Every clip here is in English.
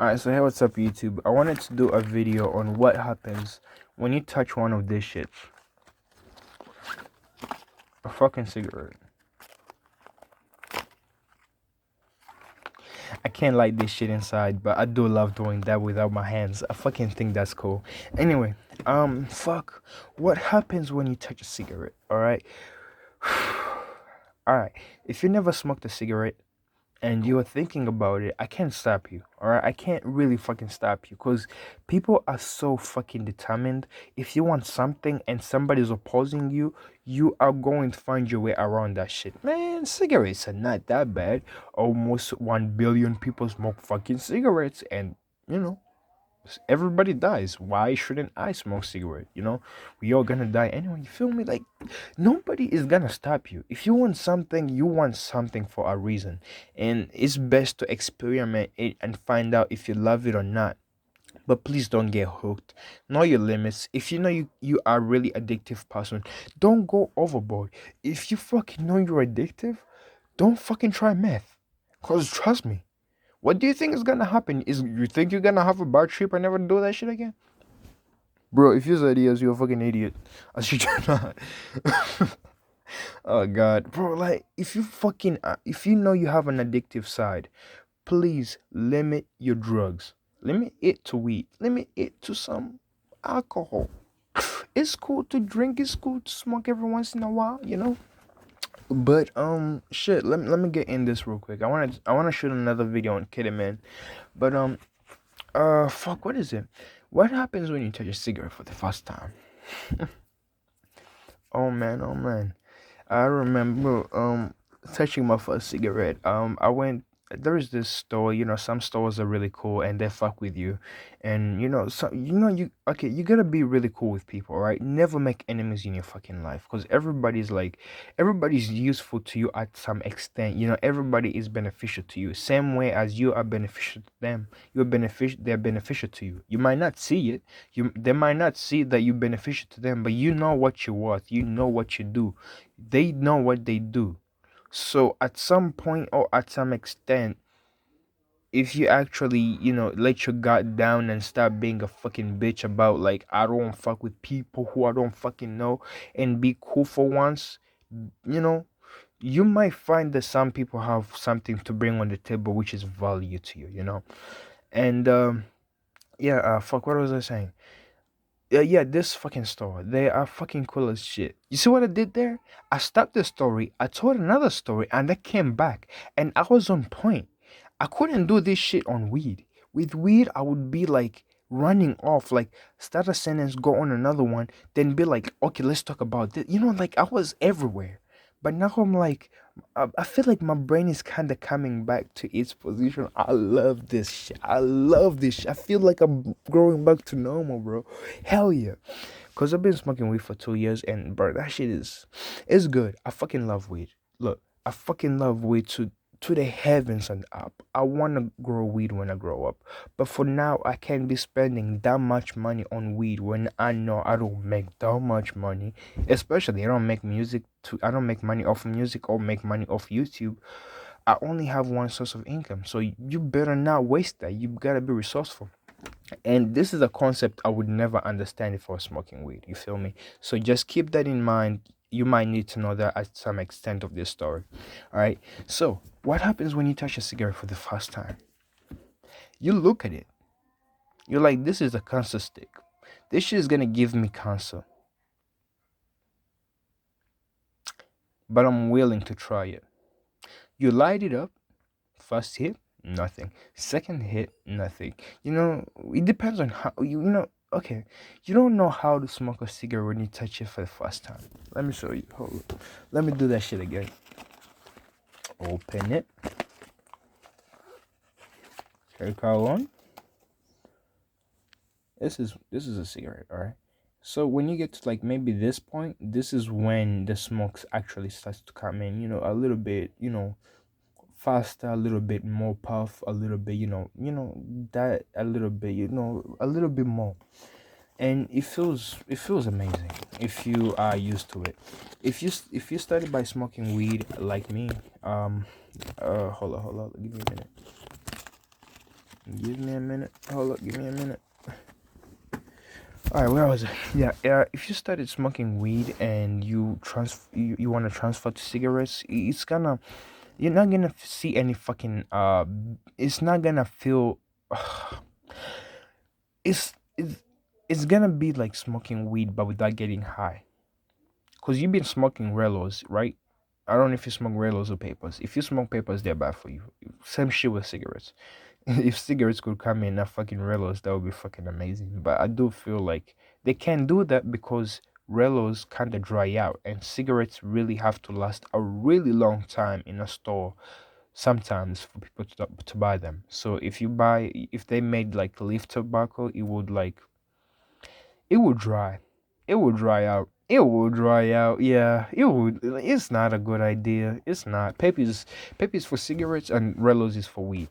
Alright, so hey, what's up, YouTube? I wanted to do a video on what happens when you touch one of these shits. A fucking cigarette. I can't light this shit inside, but I do love doing that without my hands. I fucking think that's cool. Anyway, fuck. What happens when you touch a cigarette, alright? Alright, if you never smoked a cigarette, and you are thinking about it, I can't stop you. Alright, I can't really fucking stop you because people are so fucking determined. If you want something and somebody's opposing you, you are going to find your way around that shit. Man, cigarettes are not that bad. Almost 1 billion people smoke fucking cigarettes, and you know, everybody dies. Why shouldn't I smoke cigarette? We all gonna die anyway. You feel me? Like, nobody is gonna stop you. If you want something, you want something for a reason, and it's best to experiment it and find out if you love it or not. But please don't get hooked. Know your limits. If you know you are a really addictive person, don't go overboard. If you fucking know you're addictive, don't fucking try meth. Cause trust me, what do you think is gonna happen? Is you think you're gonna have a bad trip and never do that shit again? Bro, if you said yes, you're a fucking idiot. I should not. Oh god. Bro, like, if you know you have an addictive side, please limit your drugs. Limit it to weed. Limit it to some alcohol. It's cool to drink, it's cool to smoke every once in a while. But shit, let me get in this real quick. I wanna shoot another video on Kitty Man. But fuck, what is it? What happens when you touch a cigarette for the first time? Oh man, oh man. I remember touching my first cigarette. I went There is this store, some stores are really cool and they fuck with you. And you gotta be really cool with people, right? Never make enemies in your fucking life, because everybody's useful to you at some extent. Everybody is beneficial to you. Same way as you are beneficial to them. They're beneficial to you. You might not see it. They might not see that you're beneficial to them, but you know what you're worth. You know what you do. They know what they do. So at some point or at some extent, if you actually, let your guard down and stop being a fucking bitch about, like, I don't fuck with people who I don't fucking know, and be cool for once, you know, you might find that some people have something to bring on the table which is value to you. And yeah, fuck, what was I saying? Yeah, this fucking store. They are fucking cool as shit. You see what I did there? I stopped the story, I told another story, and I came back. And I was on point. I couldn't do this shit on weed. With weed, I would be like running off, like start a sentence, go on another one, then be like, okay, let's talk about this. Like I was everywhere. But now I'm like, I feel like my brain is kind of coming back to its position. I love this shit. I love this shit. I feel like I'm growing back to normal, bro. Hell yeah. Because I've been smoking weed for 2 years, and bro, that shit is good. I fucking love weed. Look, I fucking love weed to the heavens and up. I want to grow weed when I grow up. But for now, I can't be spending that much money on weed when I know I don't make that much money. Especially, I don't make money off music or make money off YouTube. I only have one source of income. So you better not waste that. You gotta be resourceful. And this is a concept I would never understand if I was smoking weed. You feel me? So just keep that in mind. You might need to know that at some extent of this story. All right. So what happens when you touch a cigarette for the first time? You look at it. You're like, this is a cancer stick. This shit is gonna give me cancer. But I'm willing to try it. You light it up. First hit, nothing. Second hit, nothing. It depends on how okay, you don't know how to smoke a cigarette when you touch it for the first time. Let me show you. Hold on. Let me do that shit again. Open it. Take out one. This is a cigarette, alright? So when you get to like maybe this point, this is when the smoke actually starts to come in, a little bit, faster, a little bit more puff, a little bit, that a little bit, a little bit more. And it feels amazing if you are used to it. If you started by smoking weed like me, hold on, give me a minute. Give me a minute. Hold up, give me a minute. All right, where was it? Yeah, if you started smoking weed and you want to transfer to cigarettes, it's gonna you're not gonna see any fucking it's not gonna feel it's it's it's gonna be like smoking weed but without getting high. Cause you've been smoking Relos, right? I don't know if you smoke Relos or papers. If you smoke papers, they're bad for you. Same shit with cigarettes. If cigarettes could come in a fucking Relos, that would be fucking amazing. But I do feel like they can't do that because Relos kind of dry out, and cigarettes really have to last a really long time in a store. Sometimes for people to buy them. So if they made like leaf tobacco, it would dry. It would dry out. It would dry out. Yeah, it would. It's not a good idea. It's not. Pepe is for cigarettes and Relos is for weed.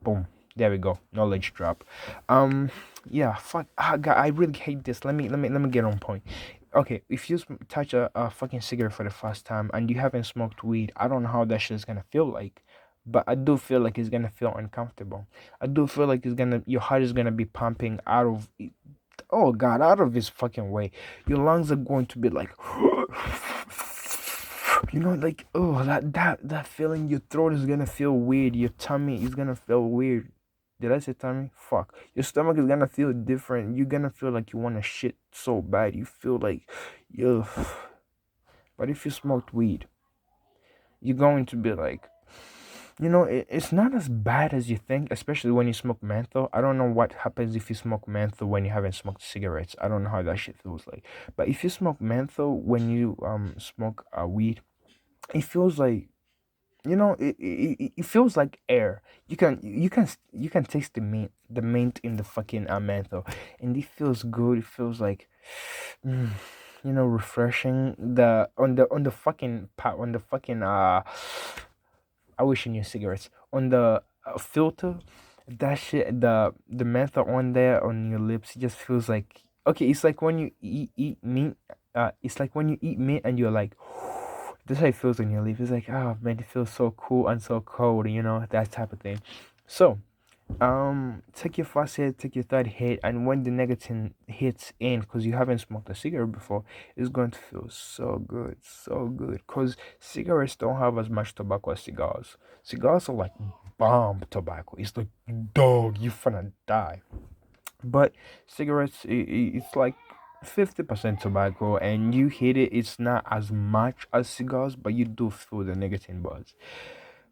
Boom. There we go. Knowledge drop. Yeah. Fuck. God, I really hate this. Let me get on point. Okay, if you touch a fucking cigarette for the first time and you haven't smoked weed, I don't know how that shit is gonna feel like, but I do feel like it's gonna feel uncomfortable. I do feel like your heart is gonna be pumping out of, oh god, out of his fucking way. Your lungs are going to be like, like, oh, that feeling. Your throat is gonna feel weird. Your tummy is gonna feel weird. Did I say tummy? Fuck. Your stomach is gonna feel different. You're gonna feel like you want to shit so bad. You feel like, ugh. But if you smoked weed, you're going to be like, it's not as bad as you think, especially when you smoke menthol. I don't know what happens if you smoke menthol when you haven't smoked cigarettes. I don't know how that shit feels like. But if you smoke menthol when you smoke weed, it feels like, it feels like air. You can taste the mint in the fucking menthol, and it feels good. It feels like, mm, refreshing. The on the fucking part on the fucking I wish you knew cigarettes on the filter. That shit, the menthol on there on your lips, it just feels like, okay. It's like when you eat meat. It's like when you eat meat and you're like, that's how it feels on your lips. It's like, oh man, it feels so cool and so cold. That type of thing. So take your first hit, take your third hit, and when the nicotine hits in, because you haven't smoked a cigarette before, it's going to feel so good, so good. Because cigarettes don't have as much tobacco as cigars. Cigars are like bomb tobacco. It's like, dog, you finna die. But cigarettes, it's like 50% tobacco, and you hit it. It's not as much as cigars, but you do feel the nicotine buzz.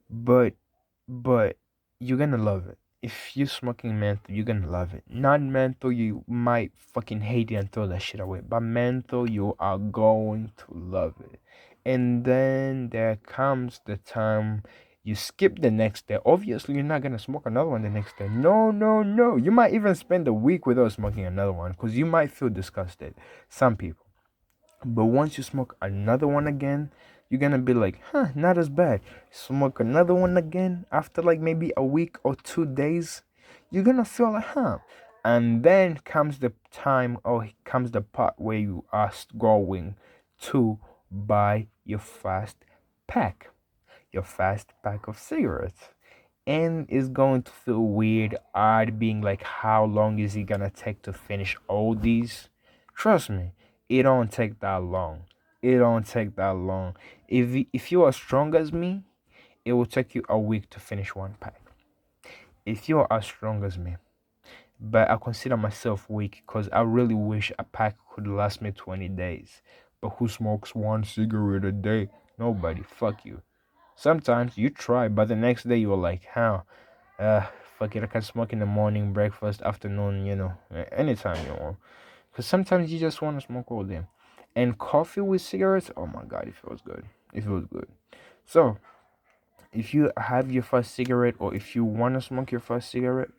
But but you're gonna love it. If you're smoking menthol, you're gonna love it. Not menthol, you might fucking hate it and throw that shit away. But menthol, you are going to love it. And then there comes the time you skip the next day. Obviously, you're not gonna smoke another one the next day. No, no, no. You might even spend a week without smoking another one because you might feel disgusted. Some people. But once you smoke another one again, you're gonna be like, huh, not as bad. Smoke another one again after like maybe a week or 2 days, you're gonna feel like, huh. And then comes the time, or comes the part where you are going to buy pack, your fast pack of cigarettes. And it's going to feel weird, odd, being like, how long is it gonna take to finish all these? Trust me, it don't take that long. It don't take that long. If you are strong as me, it will take you a week to finish one pack. If you are as strong as me, but I consider myself weak because I really wish a pack could last me 20 days. But who smokes one cigarette a day? Nobody. Fuck you. Sometimes you try, but the next day you're like, how? Uh, Fuck it, I can smoke in the morning, breakfast, afternoon, anytime you want. Because sometimes you just want to smoke all day. And coffee with cigarettes, oh my god, it feels good. It feels good. So, if you have your first cigarette, or if you want to smoke your first cigarette,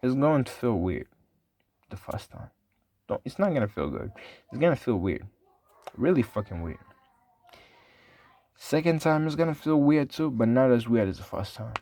it's going to feel weird the first time. Don't, it's not going to feel good. It's going to feel weird. Really fucking weird. Second time is going to feel weird too, but not as weird as the first time.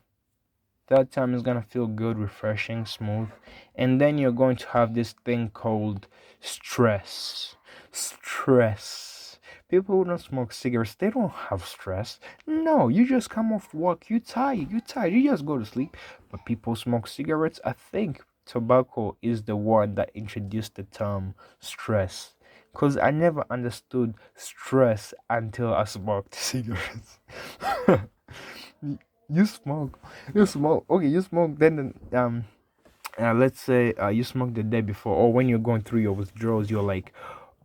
Third time is gonna feel good, refreshing, smooth. And then you're going to have this thing called stress. Stress. People who don't smoke cigarettes, they don't have stress. No, you just come off work, you just go to sleep. But people smoke cigarettes. I think tobacco is the one that introduced the term stress. Cause I never understood stress until I smoked cigarettes. you you smoke, okay, you smoke, then let's say you smoked the day before, or when you're going through your withdrawals, you're like,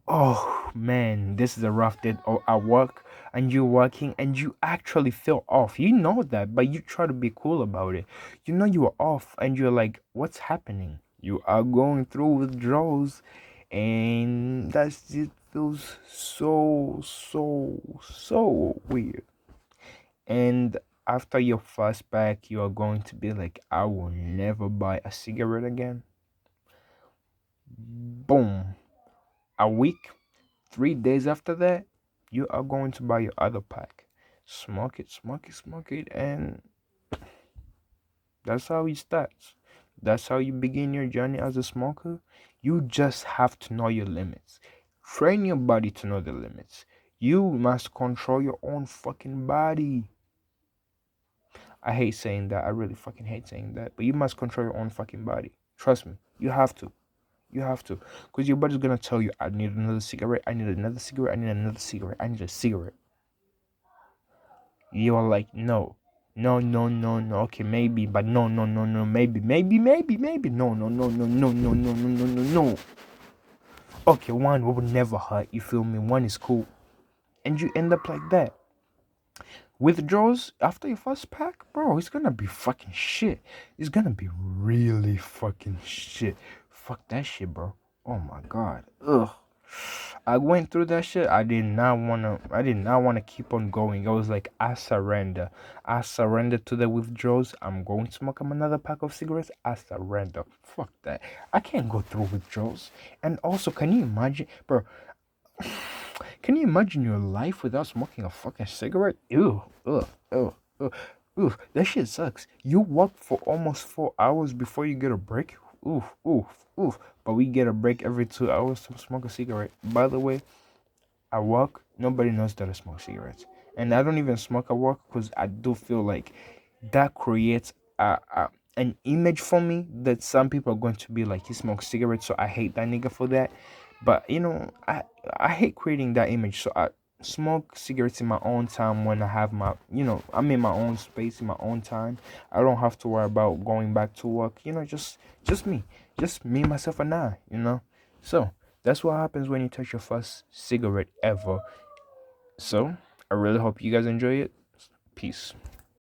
oh man, this is a rough day at work, and you're working and you actually feel off. You know that, but you try to be cool about it. You know you are off, and you're like, what's happening? You are going through withdrawals, and that's it feels so weird. And after your first pack, you are going to be like, I will never buy a cigarette again. Boom. A week, 3 days after that, you are going to buy your other pack. Smoke it, and that's how it starts. That's how you begin your journey as a smoker. You just have to know your limits. Train your body to know the limits. You must control your own fucking body. I hate saying that. I really fucking hate saying that. But you must control your own fucking body. Trust me. You have to. You have to. Because your body's gonna tell you, I need another cigarette, I need another cigarette, I need another cigarette, I need a cigarette. You are like, no. No, no, no, no. Okay, maybe, but no, no, no, no, maybe, maybe, maybe, maybe. No, no, no, no, no, no, no, no, no, no, no. Okay, one will never hurt, you feel me? One is cool. And you end up like that. Withdrawals after your first pack, bro, it's gonna be fucking shit. It's gonna be really fucking shit. Fuck that shit, bro. Oh my god. Ugh. I went through that shit. I did not wanna keep on going. I was like, I surrender. I surrender to the withdrawals. I'm going to smoke another pack of cigarettes. I surrender. Fuck that. I can't go through withdrawals. And also, can you imagine, bro? Can you imagine your life without smoking a fucking cigarette? Ew, ugh, ugh, ugh, ugh. That shit sucks. You work for almost 4 hours before you get a break. Oof, oof, oof. But we get a break every 2 hours to smoke a cigarette. By the way, at work, nobody knows that I smoke cigarettes. And I don't even smoke at work because I do feel like that creates an image for me that some people are going to be like, he smokes cigarettes, so I hate that nigga for that. But I hate creating that image, so I smoke cigarettes in my own time when I have I'm in my own space in my own time. I don't have to worry about going back to work. Just me, myself, and I. So that's what happens when you touch your first cigarette ever. So I really hope you guys enjoy it. Peace.